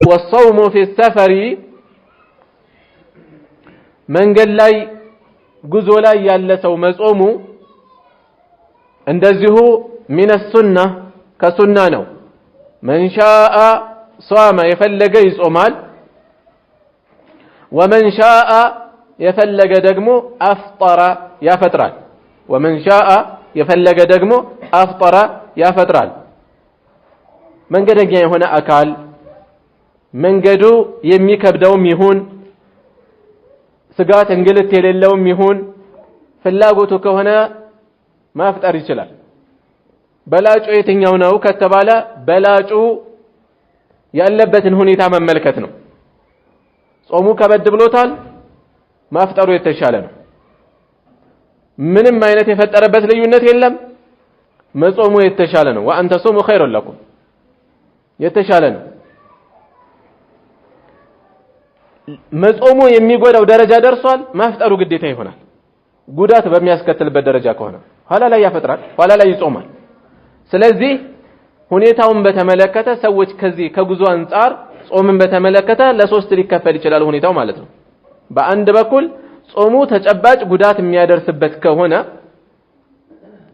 والصوم في السفر መንገድ ላይ ጉዞ ላይ ያለ ሰው መጾሙ እንደዚሁ من السنة ከሱና ነው من شاء صام የፈለገ ይጾማል ومن شاء የፈለገ ደግሞ أفطر ያፈጥራል ومن شاء የፈለገ ደግሞ أفطر ያፈጥራል መንገደኛ የሆነ አካል መንገዱ የሚከብደውም ይሁን ስጋት እንግልት የሌለውም ይሁን ፍላጎቱ ከሆነ ማፍጠር ይችላል በላጩ የትኛው ነው ከተባለ በላጩ ያለበትን ሁኔታ መመልከት ነው ጾሙ ከበድ ብሎታል ማፍጠሩ የተሻለ ነው ምንም አይነት የፈጠረበት ልዩነት የለም መጾሙ የተሻለ ነው وان تصوموا خير لكم የተሻለ ነው መጾሙ የሚጎዳው ደረጃ ደርሷል ማፍጠሩ ግዴታ ይሆናል ጉዳት በሚያስከትልበት ደረጃ ከሆነ ኋላ ላይ ያፈጥራል ኋላ ላይ ይጾማል ስለዚህ ሁኔታውን በተመለከተ ሰዎች ከዚህ ከጉዞ አንፃር ጾምን በተመለከተ ለሶስት ሊከፈል ይችላል ሁኔታው ማለት ነው በአንድ በኩል ጾሙ ተጨባጭ ጉዳት የሚያደርስበት ከሆነ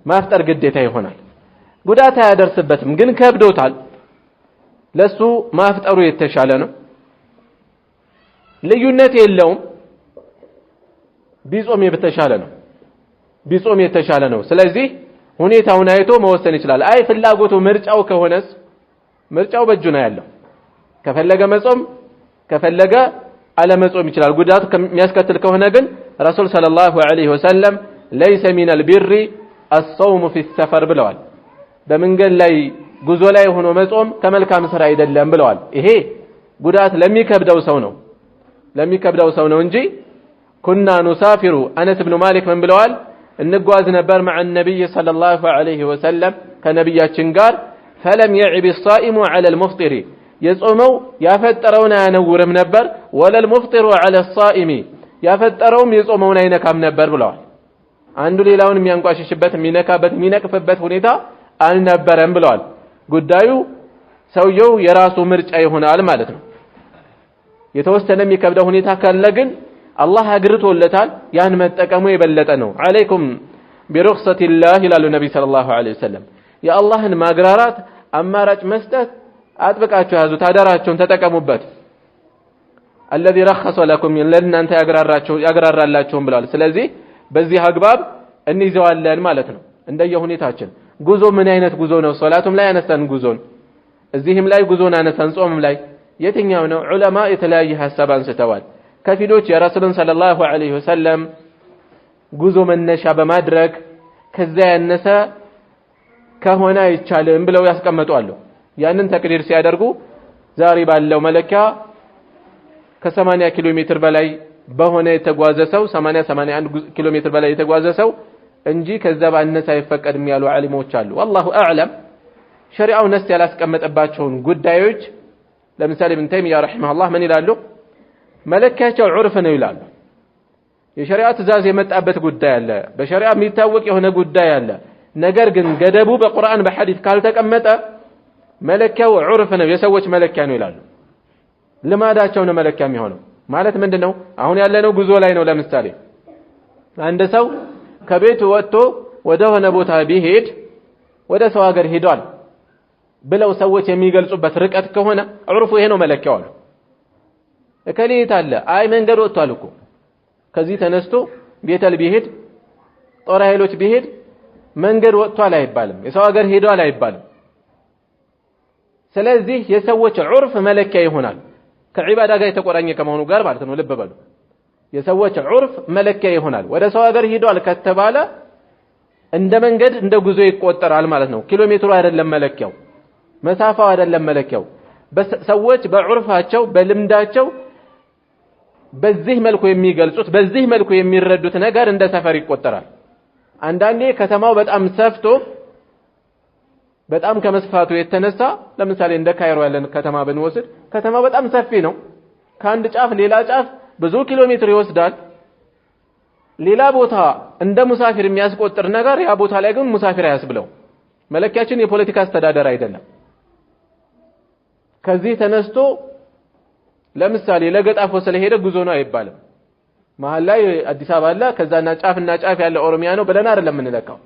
ማፍጠር ግዴታ ይሆናል ጉዳት አያደርስበትም ግን ከብዶታል ለሱ ማፍጠሩ የተሻለ ነው ልዩነት የለውም ቢጾም የተሻለ ነው ስለዚህ ሁኔታውን አይቶ መወሰን ይችላል አይ ፍላጎቱ ምርጫው ከሆነስ ምርጫው በእጁ ነው ያለው ከፈለገ መጾም ከፈለገ አለመጾም ይችላል ጉዳቱ የሚያስከትል ከሆነ ግን ረሱል ሰለላሁ ዐለይሂ ወሰለም ليس من البر الصوم في السفر ብለዋል በመንገድ ላይ ጉዞ ላይ ሆኖ መጾም ከመልካም ስራ አይደለም ብለዋል ይሄ ጉዳት ለሚከብደው ሰው ነው እንጂ كنا نسافر انس بن مالك من ብለዋል እንጓዝ ነበር مع النبي صلى الله عليه وسلم ከነብያችን ጋር فلم يعب الصائم على المفطر የጾመው ያፈጠረውን አያነውርም ነበር ولا المفطر على الصائم ያፈጠረውም የጾመውን አይነካም ነበር ብለዋል አንዱ ሌላውን የሚያንቋሽሽበት የሚነቅፍበት ሁኔታ አልነበረም ብለዋል ጉዳዩ ሰውየው የራሱ ምርጫ ይሆናል ማለት ነው የተወሰነ የሚከብደው ሁኔታ ካለ ግን አላህ አግርቶለታል ያን መጠቀሙ የበለጠ ነው عليكم برخصة الله ይላሉ ነብይ ሰለላሁ ዐለይሂ ወሰለም የአላህን ማግራራት አማራጭ መስጠት አጥብቃችሁ ያዙ ታዳራቸውን ተጠቀሙበት الذي رخص لكم ለእናንተ ያግራራላችሁም ብለዋል ስለዚህ በዚህ አግባብ እንይዘዋለን ማለት ነው እንደየሁኔታችን ጉዞ ምን አይነት ጉዞ ነው ሶላቱም ላይ አነሳን ጉዞን እዚህም ላይ ጉዞን አነሳን ጾምም ላይ የትኛው ነው ዑለማ የተለያየ ሐሳብ አንስተዋል ከፊሎች የረሱልን ሰለላሁ ዐለይሂ ወሰለም ጉዞ መነሻ በማድረግ ከዛ ያነሰ ከሆነ አይቻልም ብለው ያስቀምጣሉ ያንን ተቅዲር ሲያደርጉ ዛሬ ባለው መለኪያ ከ80 ኪሎ ሜትር በላይ በሆነ የተጓዘ ሰው 81 ኪሎ ሜትር በላይ የተጓዘ ሰው እንጂ ከዛ ባነሰ አይፈቀድም ያሉ ዓሊሞች አሉ والله اعلم ሸሪዓው ነስ ያላስቀመጠባቸውን ጉዳዮች ለምሳሌ ኢብኑ ተይሚያ ረሂመሁላህ ምን ይላሉ መለኪያቸው ዑርፍ ነው ይላሉ የሸሪዓ ትእዛዝ የመጣበት ጉዳይ አለ በሸሪዓ የሚታወቅ የሆነ ጉዳይ አለ ነገር ግን ገደቡ በቁርአን በሐዲስ ካልተቀመጠ መለኪያው ዑርፍ ነው የሰዎች መለኪያ ነው ይላሉ ልማዳቸው ነው መለኪያ የሚሆነው ማለት ምንድነው አሁን ያለነው ጉዞ ላይ ነው ለምሳሌ አንድ ሰው ከቤቱ ወጥቶ ወደ ሆነ ቦታ ቢሄድ ወደ ሰው ሀገር ሄዷል ብለው ሰዎች የሚገልጹበት ርቀት ከሆነ ዑርፉ ይሄ ነው መለኪያው አሉ እከሌት አለ አይ መንገድ ወጥቷል እኮ ከዚህ ተነስቶ ቤተል ቢሄድ ጦር ኃይሎች ቢሄድ መንገድ ወጥቷል አይባልም የሰው ሀገር ሄዷል አይባልም ስለዚህ የሰዎች ዑርፍ መለኪያ ይሆናል ከዒባዳ ጋር የተቆራኘ ከመሆኑ ጋር ማለት ነው ልብ በሉ የሰዎች ዑርፍ መለኪያ ይሆናል ወደ ሰው ሀገር ሄዷል ከተባለ እንደ መንገድ እንደ ጉዞ ይቆጠራል ማለት ነው ኪሎ ሜትሩ አይደለም መለኪያው መሳፋው አይደለም መለኪያው ሰዎች በዑርፋቸው በልምዳቸው በዚህ መልኩ የሚገልጹት በዚህ መልኩ የሚረዱት ነገር እንደ ሰፈር ይቆጠራል አንዳንዴ ከተማው በጣም ሰፍቶ በጣም ከመስፋቱ የተነሳ ለምሳሌ እንደ ካይሮ ያለን ከተማ ብንወስድ ከተማው በጣም ሰፊ ነው ከአንድ ጫፍ ሌላ ጫፍ ብዙ ኪሎ ሜትር ይወስዳል ሌላ ቦታ እንደ ሙሳፊር የሚያስቆጥር ነገር ያ ቦታ ላይ ግን ሙሳፊር አያስብለው መለኪያችን የፖለቲካ አስተዳደር አይደለም ከዚህ ተነስቶ ለምሳሌ ለገጣፎ ስለሄደ ጉዞ ነው አይባልም። መሃል ላይ አዲስ አበባ አለ ከዛና ጫፍና ጫፍ ያለ ኦሮሚያ ነው ብለን አይደለም የምንለካው።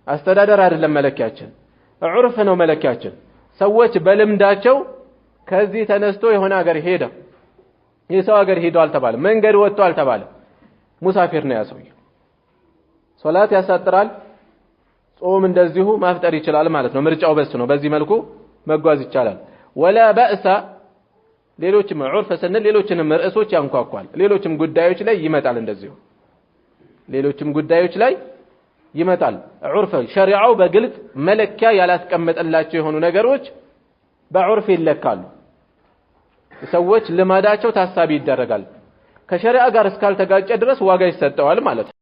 አስተዳደር አይደለም መለኪያችን፣ ዑርፍ ነው መለኪያችን። ሰዎች በልምዳቸው ከዚህ ተነስቶ የሆነ ሀገር ሄደ፣ የሰው ሀገር ሄዶ አልተባለ፣ መንገድ ወጥቶ አልተባለ፣ ሙሳፊር ነው ያሰው። ሶላት ያሳጥራል፣ ጾም እንደዚሁ ማፍጠር ይችላል ማለት ነው። ምርጫው በስ ነው። በዚህ መልኩ መጓዝ ይቻላል። ወላ በእሳ ሌሎችም ዑርፍ ስንል ሌሎችንም ርዕሶች ያንኳኳል። ሌሎችም ጉዳዮች ላይ ይመጣል። እንደዚሁ ሌሎችም ጉዳዮች ላይ ይመጣል። ዑርፍ ሸሪዓው በግልጽ መለኪያ ያላስቀመጠላቸው የሆኑ ነገሮች በዑርፍ ይለካሉ። ሰዎች ልማዳቸው ታሳቢ ይደረጋል። ከሸሪዓ ጋር እስካልተጋጨ ድረስ ዋጋ ይሰጠዋል ማለት ነው።